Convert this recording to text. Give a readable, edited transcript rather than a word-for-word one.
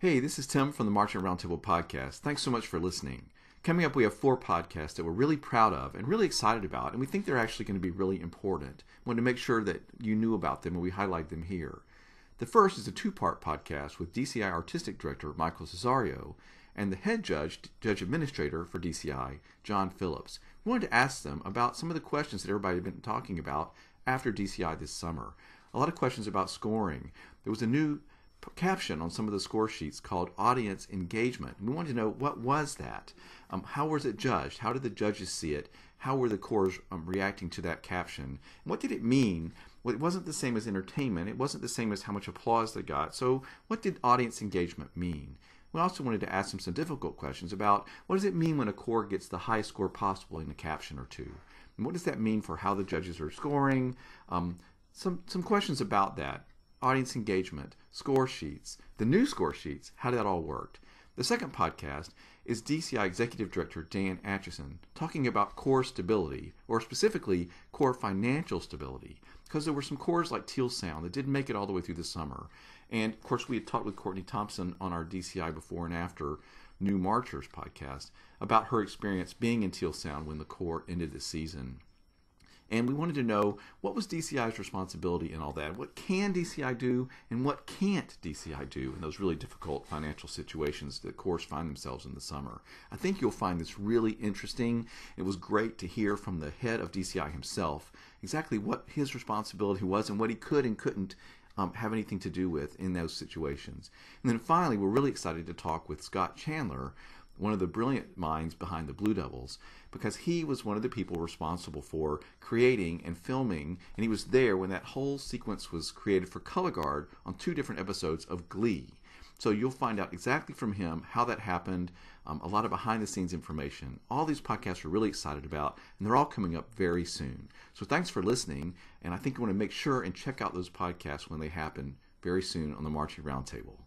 Hey, this is Tim from the Marching Roundtable podcast. Thanks so much for listening. Coming up, we have 4 podcasts that we're really proud of and really excited about, and we think they're actually going to be really important. We wanted to make sure that you knew about them, and we highlight them here. The first is a 2-part podcast with DCI Artistic Director Michael Cesario and the head judge administrator for DCI, John Phillips. We wanted to ask them about some of the questions that everybody had been talking about after DCI this summer. A lot of questions about scoring. There was a new caption on some of the score sheets called audience engagement. We wanted to know, what was that? How was it judged? How did the judges see it? How were the cores reacting to that caption? And what did it mean? Well, it wasn't the same as entertainment. It wasn't the same as how much applause they got. So what did audience engagement mean? We also wanted to ask them some difficult questions about what does it mean when a core gets the highest score possible in a caption or two? And what does that mean for how the judges are scoring? Some questions about that. Audience engagement, score sheets, the new score sheets, how that all worked. The second podcast is DCI Executive Director Dan Atchison talking about core stability, or specifically core financial stability, because there were some cores like Teal Sound that didn't make it all the way through the summer. And of course, we had talked with Courtney Thompson on our DCI Before and After New Marchers podcast about her experience being in Teal Sound when the core ended the season. And we wanted to know, what was DCI's responsibility in all that? What can DCI do and what can't DCI do in those really difficult financial situations that cores find themselves in the summer? I think you'll find this really interesting. It was great to hear from the head of DCI himself exactly what his responsibility was and what he could and couldn't have anything to do with in those situations. And then finally, we're really excited to talk with Scott Chandler, one of the brilliant minds behind the Blue Devils, because he was one of the people responsible for creating and filming, and he was there when that whole sequence was created for Color Guard on 2 different episodes of GLEE. So you'll find out exactly from him how that happened, a lot of behind-the-scenes information. All these podcasts we're really excited about, and they're all coming up very soon. So thanks for listening, and I think you want to make sure and check out those podcasts when they happen very soon on the Marching Roundtable.